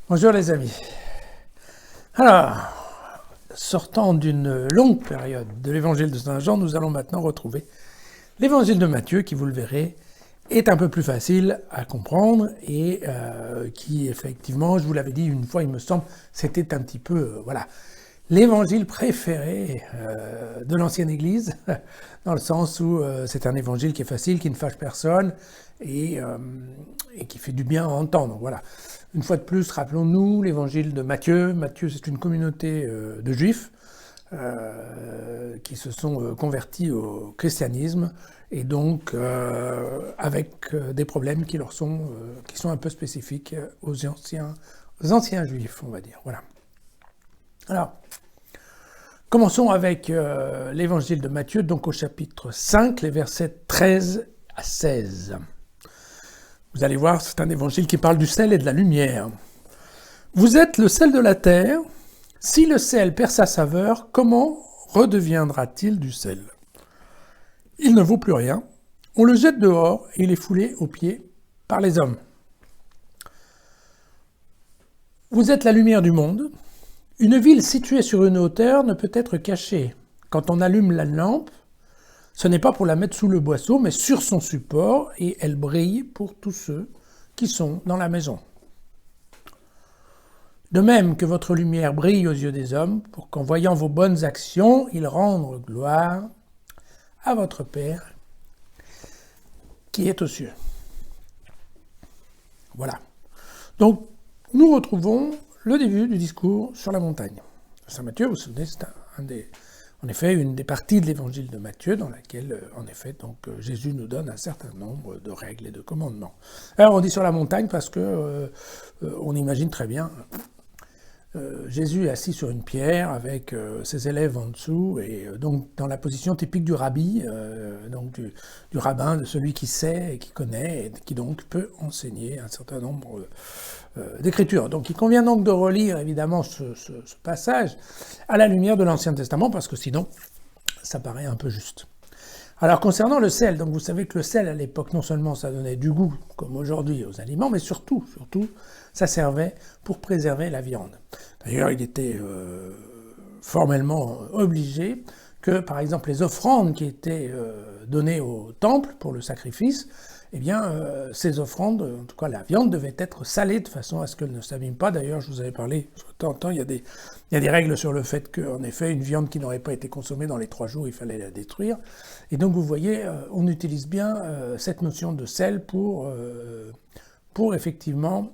Bonjour les amis. Alors, sortant d'une longue période de l'évangile de Saint Jean, nous allons maintenant retrouver l'évangile de Matthieu qui, vous le verrez, est un peu plus facile à comprendre et qui, effectivement, je vous l'avais dit une fois, il me semble, c'était un petit peu, voilà, l'évangile préféré de l'ancienne Église, dans le sens où c'est un évangile qui est facile, qui ne fâche personne et qui fait du bien à entendre. Voilà. Une fois de plus, rappelons-nous l'évangile de Matthieu. Matthieu, c'est une communauté de juifs qui se sont convertis au christianisme et donc avec des problèmes qui sont un peu spécifiques aux anciens juifs, on va dire. Voilà. Alors, commençons avec l'évangile de Matthieu, donc au chapitre 5, les versets 13 à 16. Vous allez voir, c'est un évangile qui parle du sel et de la lumière. Vous êtes le sel de la terre. Si le sel perd sa saveur, comment redeviendra-t-il du sel? Il ne vaut plus rien. On le jette dehors et il est foulé aux pieds par les hommes. Vous êtes la lumière du monde. Une ville située sur une hauteur ne peut être cachée. Quand on allume la lampe, ce n'est pas pour la mettre sous le boisseau, mais sur son support, et elle brille pour tous ceux qui sont dans la maison. De même que votre lumière brille aux yeux des hommes, pour qu'en voyant vos bonnes actions, ils rendent gloire à votre Père qui est aux cieux. Voilà. Donc, nous retrouvons le début du discours sur la montagne. Saint Matthieu, vous vous souvenez, c'est en effet une des parties de l'évangile de Matthieu dans laquelle, en effet, donc, Jésus nous donne un certain nombre de règles et de commandements. Alors, on dit sur la montagne parce que on imagine très bien Jésus est assis sur une pierre avec ses élèves en dessous et donc dans la position typique du rabbi, donc du rabbin, de celui qui sait et qui connaît et qui donc peut enseigner un certain nombre d'écritures. Donc il convient donc de relire évidemment ce passage à la lumière de l'Ancien Testament parce que sinon ça paraît un peu juste. Alors concernant le sel, donc vous savez que le sel à l'époque non seulement ça donnait du goût comme aujourd'hui aux aliments, mais surtout ça servait pour préserver la viande. D'ailleurs il était formellement obligé que par exemple les offrandes qui étaient données au temple pour le sacrifice, eh bien, ces offrandes, en tout cas la viande, devait être salée de façon à ce qu'elle ne s'abîme pas. D'ailleurs, je vous avais parlé, de temps en temps, il y a des règles sur le fait qu'en effet, une viande qui n'aurait pas été consommée dans les 3 jours, il fallait la détruire. Et donc, vous voyez, on utilise bien cette notion de sel pour effectivement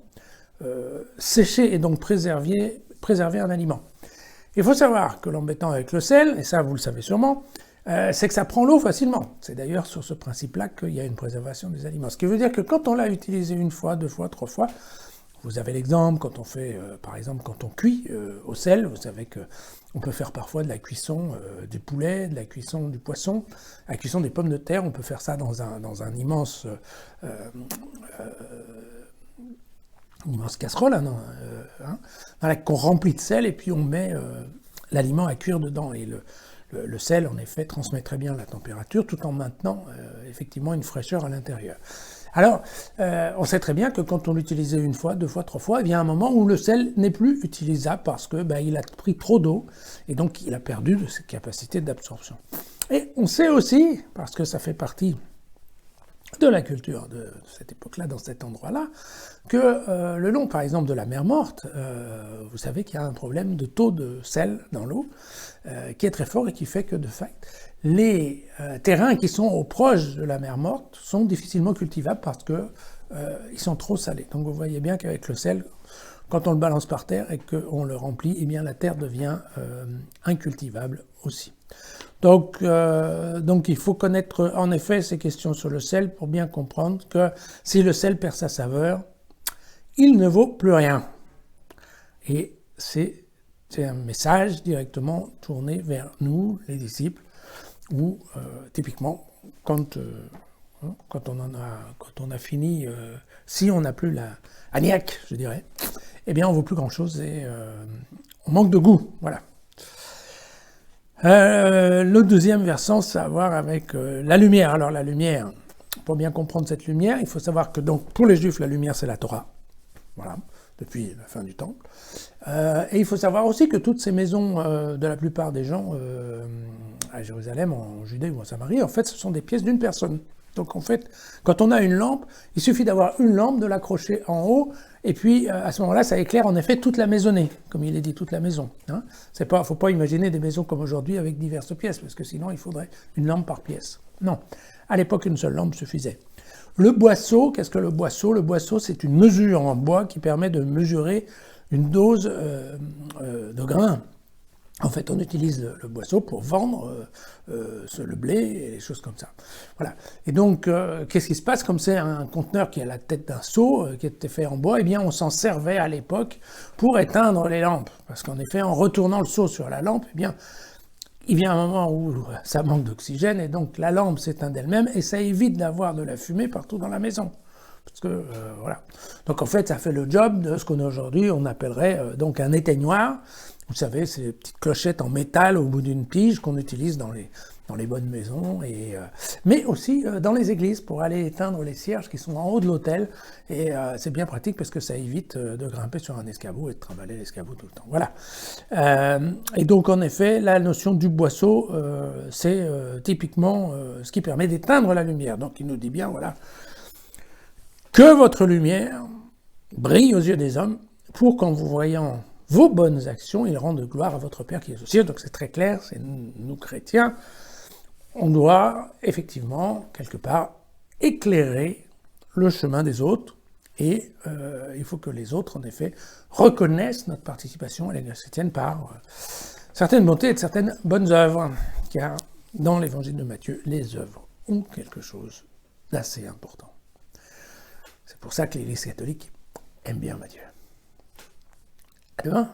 sécher et donc préserver un aliment. Il faut savoir que l'embêtant avec le sel, et ça vous le savez sûrement, c'est que ça prend l'eau facilement. C'est d'ailleurs sur ce principe-là qu'il y a une préservation des aliments. Ce qui veut dire que quand on l'a utilisé 1 fois, 2 fois, 3 fois, vous avez l'exemple quand on fait, par exemple, quand on cuit au sel, vous savez qu'on peut faire parfois de la cuisson du poulet, de la cuisson du poisson, la cuisson des pommes de terre, on peut faire ça dans un immense casserole, qu'on remplit de sel et puis on met l'aliment à cuire dedans. Et le sel, en effet, transmet très bien la température tout en maintenant effectivement une fraîcheur à l'intérieur. Alors, on sait très bien que quand on l'utilisait 1 fois, 2 fois, 3 fois, il y a un moment où le sel n'est plus utilisable parce que il a pris trop d'eau et donc il a perdu de ses capacités d'absorption. Et on sait aussi, parce que ça fait partie de la culture de cette époque-là, dans cet endroit-là, que le long, par exemple, de la mer Morte, vous savez qu'il y a un problème de taux de sel dans l'eau qui est très fort et qui fait que, de fait, les terrains qui sont proches de la mer Morte sont difficilement cultivables parce qu'ils sont trop salés. Donc vous voyez bien qu'avec le sel, quand on le balance par terre et qu'on le remplit, eh bien la terre devient incultivable aussi. Donc il faut connaître en effet ces questions sur le sel pour bien comprendre que si le sel perd sa saveur, il ne vaut plus rien. Et c'est un message directement tourné vers nous, les disciples, où typiquement, quand on a fini, si on n'a plus la niaque, je dirais, eh bien on ne vaut plus grand-chose et on manque de goût, voilà. Le deuxième versant, ça a à voir avec la lumière. Alors la lumière, pour bien comprendre cette lumière, il faut savoir que donc pour les Juifs, la lumière c'est la Torah. voilà, depuis la fin du temple. Et il faut savoir aussi que toutes ces maisons de la plupart des gens à Jérusalem, en Judée ou en Samarie, en fait, ce sont des pièces d'une personne. Donc en fait, quand on a une lampe, il suffit d'avoir une lampe, de l'accrocher en haut, et puis à ce moment-là, ça éclaire en effet toute la maisonnée, comme il est dit, toute la maison. Hein. Faut pas imaginer des maisons comme aujourd'hui avec diverses pièces, parce que sinon il faudrait une lampe par pièce. Non, à l'époque, une seule lampe suffisait. Le boisseau, qu'est-ce que le boisseau? Le boisseau, c'est une mesure en bois qui permet de mesurer une dose de grains. En fait, on utilise le boisseau pour vendre le blé et les choses comme ça. Voilà. Et donc, qu'est-ce qui se passe? Comme c'est un conteneur qui a la tête d'un seau, qui était fait en bois, eh bien, on s'en servait à l'époque pour éteindre les lampes. Parce qu'en effet, en retournant le seau sur la lampe, eh bien, il vient un moment où ça manque d'oxygène, et donc la lampe s'éteint d'elle-même, et ça évite d'avoir de la fumée partout dans la maison. Parce que, voilà. Donc, en fait, ça fait le job de ce qu'on aujourd'hui, on appellerait donc un éteignoir. Vous savez, ces petites clochettes en métal au bout d'une tige qu'on utilise dans les bonnes maisons, mais aussi dans les églises pour aller éteindre les cierges qui sont en haut de l'autel. Et c'est bien pratique parce que ça évite de grimper sur un escabeau et de trimballer l'escabeau tout le temps. Voilà. Et donc, en effet, la notion du boisseau, c'est typiquement ce qui permet d'éteindre la lumière. Donc, il nous dit bien, voilà, que votre lumière brille aux yeux des hommes pour qu'en vous voyant vos bonnes actions, ils rendent gloire à votre Père qui est aux cieux. Donc c'est très clair, c'est nous chrétiens, on doit effectivement, quelque part, éclairer le chemin des autres, et il faut que les autres, en effet, reconnaissent notre participation à l'Église chrétienne par certaines bontés et de certaines bonnes œuvres, car dans l'Évangile de Matthieu, les œuvres ont quelque chose d'assez important. C'est pour ça que l'Église catholique aime bien Matthieu. À demain.